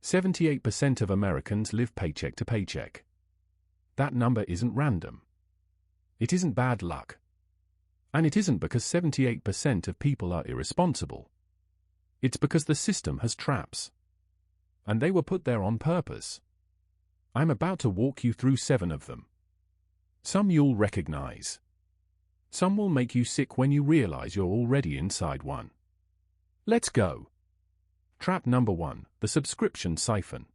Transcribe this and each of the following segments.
78% of Americans live paycheck to paycheck. That number isn't random. It isn't bad luck. And it isn't because 78% of people are irresponsible. It's because the system has traps. And they were put there on purpose. I'm about to walk you through 7 of them. Some you'll recognize. Some will make you sick when you realize you're already inside one. Let's go. Trap number 1, the subscription siphon.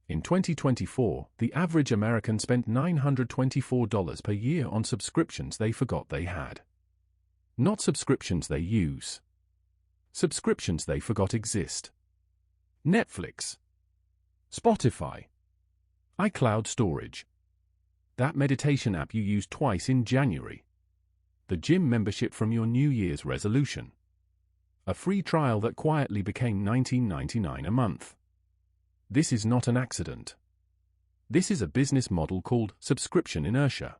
In 2024, the average American spent $924 per year on subscriptions they forgot they had. Not subscriptions they use. Subscriptions they forgot exist. Netflix, Spotify, iCloud storage, that meditation app you used twice in January, the gym membership from your New Year's resolution, a free trial that quietly became $19.99 a month. This is not an accident. This is a business model called subscription inertia.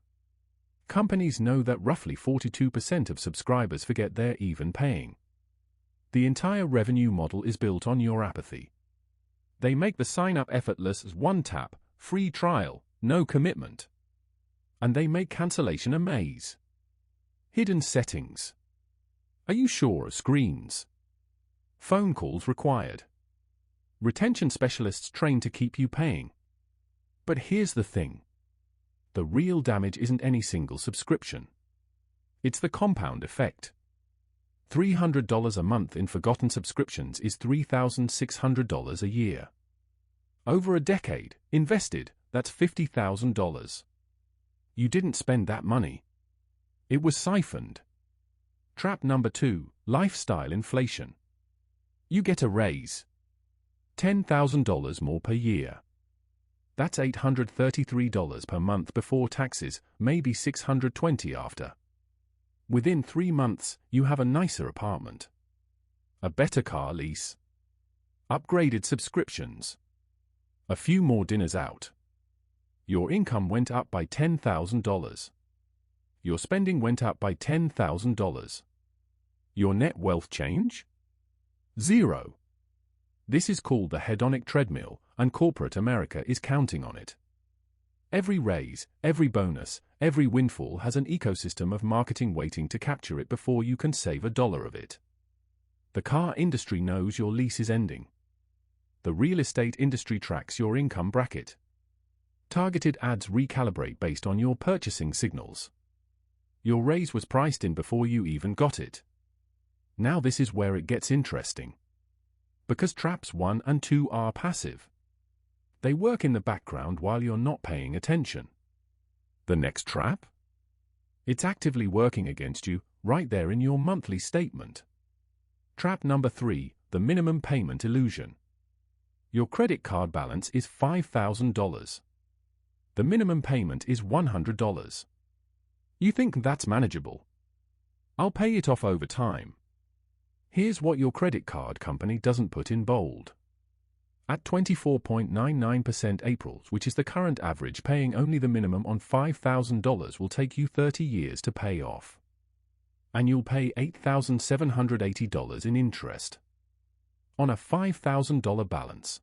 Companies know that roughly 42% of subscribers forget they're even paying. The entire revenue model is built on your apathy. They make the sign-up effortless as one tap, free trial, no commitment. And they make cancellation a maze. Hidden settings. Are you sure of screens? Phone calls required. Retention specialists trained to keep you paying. But here's the thing. The real damage isn't any single subscription. It's the compound effect. $300 a month in forgotten subscriptions is $3,600 a year. Over a decade, invested, that's $50,000. You didn't spend that money. It was siphoned. Trap number 2, lifestyle inflation. You get a raise. $10,000 more per year. That's $833 per month before taxes, maybe $620 after. Within 3 months, you have a nicer apartment. A better car lease. Upgraded subscriptions. A few more dinners out. Your income went up by $10,000. Your spending went up by $10,000. Your net wealth change? 0. This is called the hedonic treadmill, and corporate America is counting on it. Every raise, every bonus, every windfall has an ecosystem of marketing waiting to capture it before you can save $1 of it. The car industry knows your lease is ending. The real estate industry tracks your income bracket. Targeted ads recalibrate based on your purchasing signals. Your raise was priced in before you even got it. Now this is where it gets interesting. Because traps 1 and 2 are passive. They work in the background while you're not paying attention. The next trap? It's actively working against you, right there in your monthly statement. Trap number 3, the minimum payment illusion. Your credit card balance is $5,000. The minimum payment is $100. You think that's manageable? I'll pay it off over time. Here's what your credit card company doesn't put in bold. At 24.99% April's, which is the current average, paying only the minimum on $5,000 will take you 30 years to pay off. And you'll pay $8,780 in interest. On a $5,000 balance.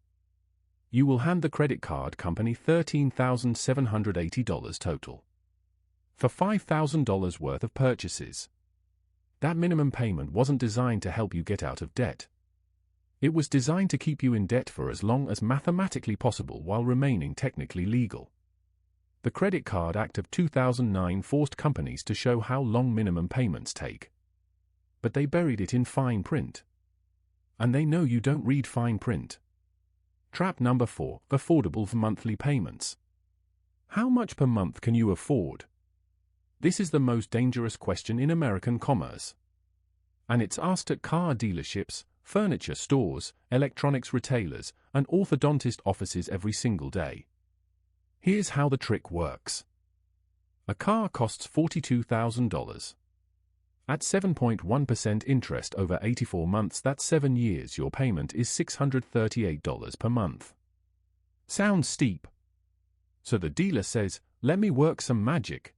You will hand the credit card company $13,780 total. For $5,000 worth of purchases. That minimum payment wasn't designed to help you get out of debt. It was designed to keep you in debt for as long as mathematically possible while remaining technically legal. The Credit Card Act of 2009 forced companies to show how long minimum payments take. But they buried it in fine print. And they know you don't read fine print. Trap number 4, affordable monthly payments. How much per month can you afford? This is the most dangerous question in American commerce. And it's asked at car dealerships, furniture stores, electronics retailers, and orthodontist offices every single day. Here's how the trick works. A car costs $42,000. At 7.1% interest over 84 months, that's 7 years, your payment is $638 per month. Sounds steep. So the dealer says, let me work some magic.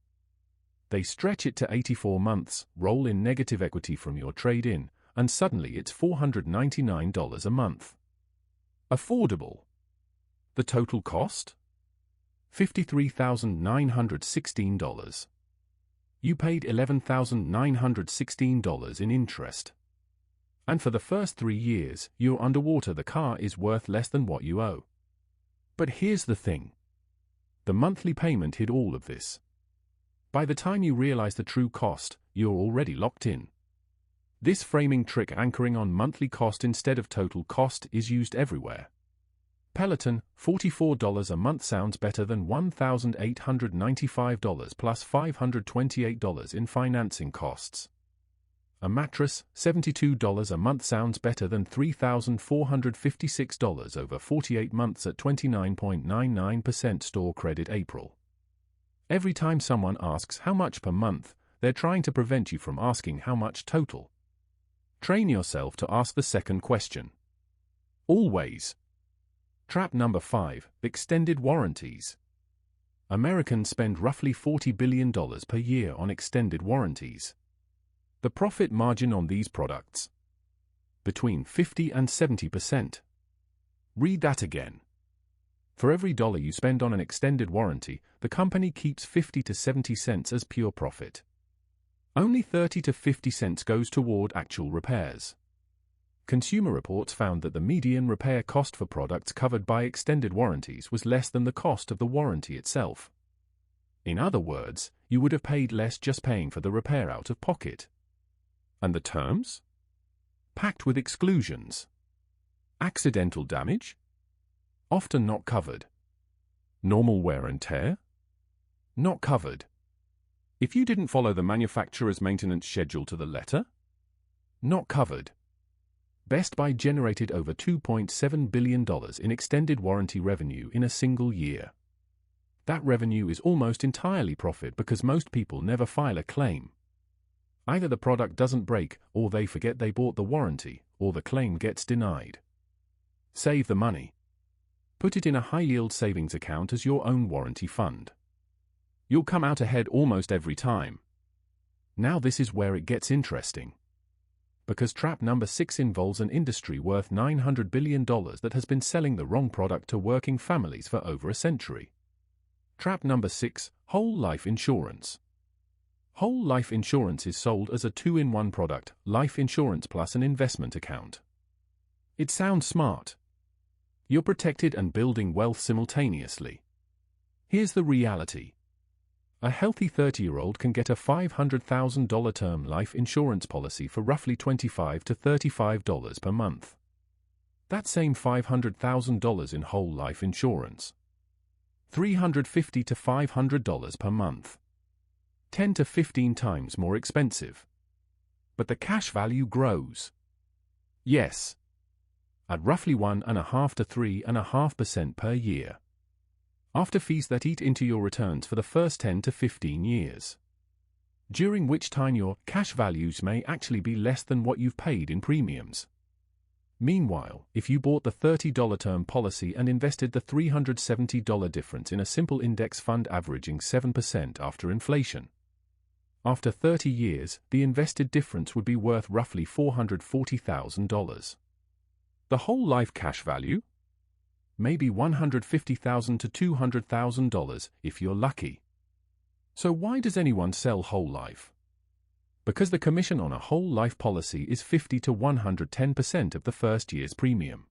They stretch it to 84 months, roll in negative equity from your trade-in, and suddenly it's $499 a month. Affordable. The total cost? $53,916. You paid $11,916 in interest. And for the first 3 years, you're underwater. The car is worth less than what you owe. But here's the thing. The monthly payment hid all of this. By the time you realize the true cost, you're already locked in. This framing trick, anchoring on monthly cost instead of total cost, is used everywhere. Peloton, $44 a month sounds better than $1,895 plus $528 in financing costs. A mattress, $72 a month sounds better than $3,456 over 48 months at 29.99% store credit. April. Every time someone asks how much per month, they're trying to prevent you from asking how much total. Train yourself to ask the second question. Always. Trap number 5, extended warranties. Americans spend roughly $40 billion per year on extended warranties. The profit margin on these products? Between 50 and 70%. Read that again. For every dollar you spend on an extended warranty, the company keeps 50 to 70 cents as pure profit. Only 30 to 50 cents goes toward actual repairs. Consumer Reports found that the median repair cost for products covered by extended warranties was less than the cost of the warranty itself. In other words, you would have paid less just paying for the repair out of pocket. And the terms? Packed with exclusions. Accidental damage? Often not covered. Normal wear and tear? Not covered. If you didn't follow the manufacturer's maintenance schedule to the letter? Not covered. Best Buy generated over $2.7 billion in extended warranty revenue in a single year. That revenue is almost entirely profit because most people never file a claim. Either the product doesn't break, or they forget they bought the warranty, or the claim gets denied. Save the money. Put it in a high-yield savings account as your own warranty fund. You'll come out ahead almost every time. Now this is where it gets interesting. Because trap number 6 involves an industry worth $900 billion that has been selling the wrong product to working families for over a century. Trap number 6, whole life insurance. Whole life insurance is sold as a 2-in-1 product, life insurance plus an investment account. It sounds smart. You're protected and building wealth simultaneously. Here's the reality. A healthy 30-year-old can get a $500,000 term life insurance policy for roughly $25 to $35 per month. That same $500,000 in whole life insurance. $350 to $500 per month. 10 to 15 times more expensive. But the cash value grows. Yes. At roughly 1.5% to 3.5% per year. After fees that eat into your returns for the first 10 to 15 years. During which time your cash values may actually be less than what you've paid in premiums. Meanwhile, if you bought the $30 term policy and invested the $370 difference in a simple index fund averaging 7% after inflation. After 30 years, the invested difference would be worth roughly $440,000. The whole life cash value? Maybe $150,000 to $200,000 if you're lucky. So why does anyone sell whole life? Because the commission on a whole life policy is 50 to 110% of the first year's premium.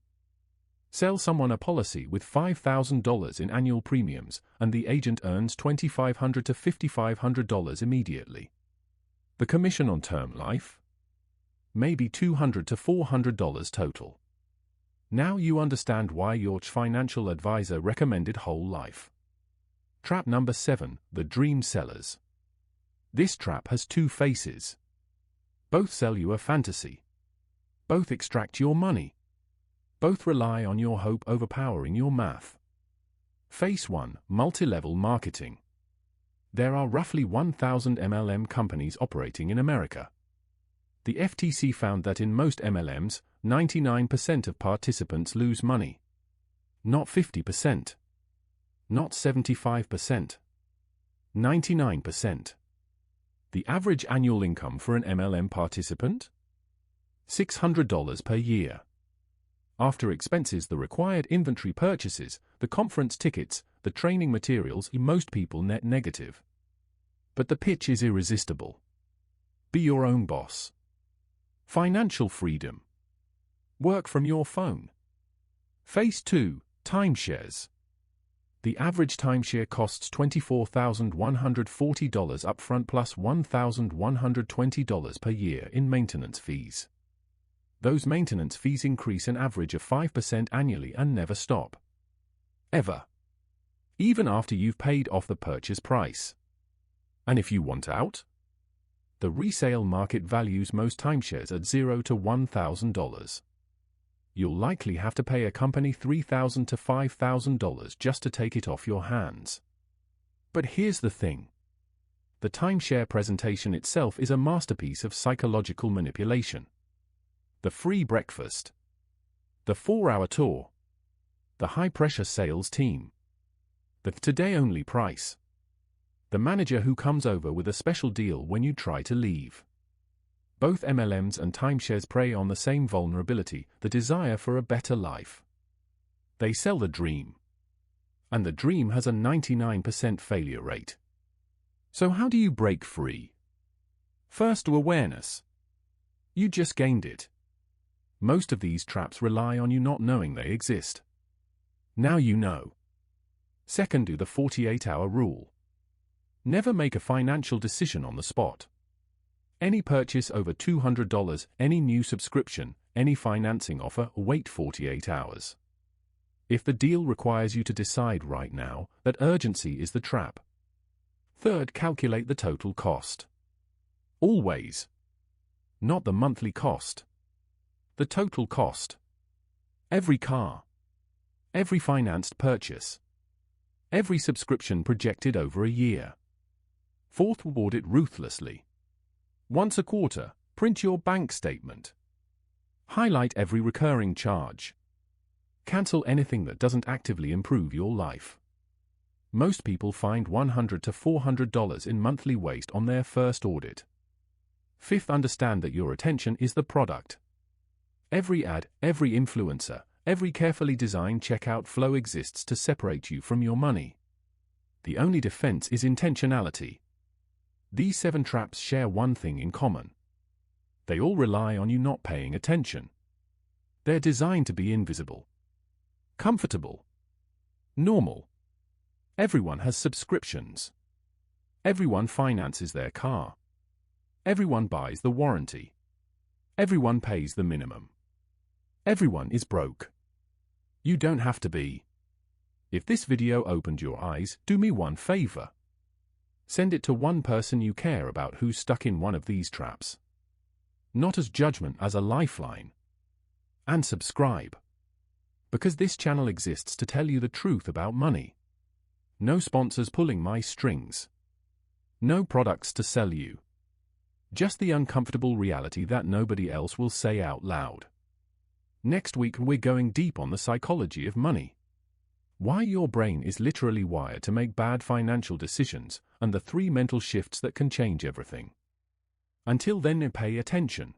Sell someone a policy with $5,000 in annual premiums, and the agent earns $2,500 to $5,500 immediately. The commission on term life? Maybe $200 to $400 total. Now you understand why your financial advisor recommended whole life. Trap number 7, the dream sellers. This trap has two faces. Both sell you a fantasy. Both extract your money. Both rely on your hope overpowering your math. Phase 1, multi-level marketing. There are roughly 1,000 MLM companies operating in America. The FTC found that in most MLMs, 99% of participants lose money. Not 50%. Not 75%. 99%. The average annual income for an MLM participant? $600 per year. After expenses, the required inventory purchases, the conference tickets, the training materials, most people net negative. But the pitch is irresistible. Be your own boss. Financial freedom. Work from your phone. Phase 2, timeshares. The average timeshare costs $24,140 upfront plus $1,120 per year in maintenance fees. Those maintenance fees increase an average of 5% annually and never stop. Ever. Even after you've paid off the purchase price. And if you want out? The resale market values most timeshares at $0 to $1,000. You'll likely have to pay a company $3,000 to $5,000 just to take it off your hands. But here's the thing. The timeshare presentation itself is a masterpiece of psychological manipulation. The free breakfast. The 4-hour tour. The high-pressure sales team. The today-only price. The manager who comes over with a special deal when you try to leave. Both MLMs and timeshares prey on the same vulnerability, the desire for a better life. They sell the dream. And the dream has a 99% failure rate. So how do you break free? First, awareness. You just gained it. Most of these traps rely on you not knowing they exist. Now you know. Second, do the 48-hour rule. Never make a financial decision on the spot. Any purchase over $200, any new subscription, any financing offer, wait 48 hours. If the deal requires you to decide right now, that urgency is the trap. Third, calculate the total cost. Always. Not the monthly cost. The total cost. Every car. Every financed purchase. Every subscription projected over a year. Fourth, reward it ruthlessly. Once a quarter, print your bank statement. Highlight every recurring charge. Cancel anything that doesn't actively improve your life. Most people find $100 to $400 in monthly waste on their first audit. Fifth, understand that your attention is the product. Every ad, every influencer, every carefully designed checkout flow exists to separate you from your money. The only defense is intentionality. These 7 traps share one thing in common. They all rely on you not paying attention. They're designed to be invisible. Comfortable. Normal. Everyone has subscriptions. Everyone finances their car. Everyone buys the warranty. Everyone pays the minimum. Everyone is broke. You don't have to be. If this video opened your eyes, do me one favor. Send it to one person you care about who's stuck in one of these traps. Not as judgment, as a lifeline. And subscribe. Because this channel exists to tell you the truth about money. No sponsors pulling my strings. No products to sell you. Just the uncomfortable reality that nobody else will say out loud. Next week we're going deep on the psychology of money. Why your brain is literally wired to make bad financial decisions, and the 3 mental shifts that can change everything. Until then, pay attention.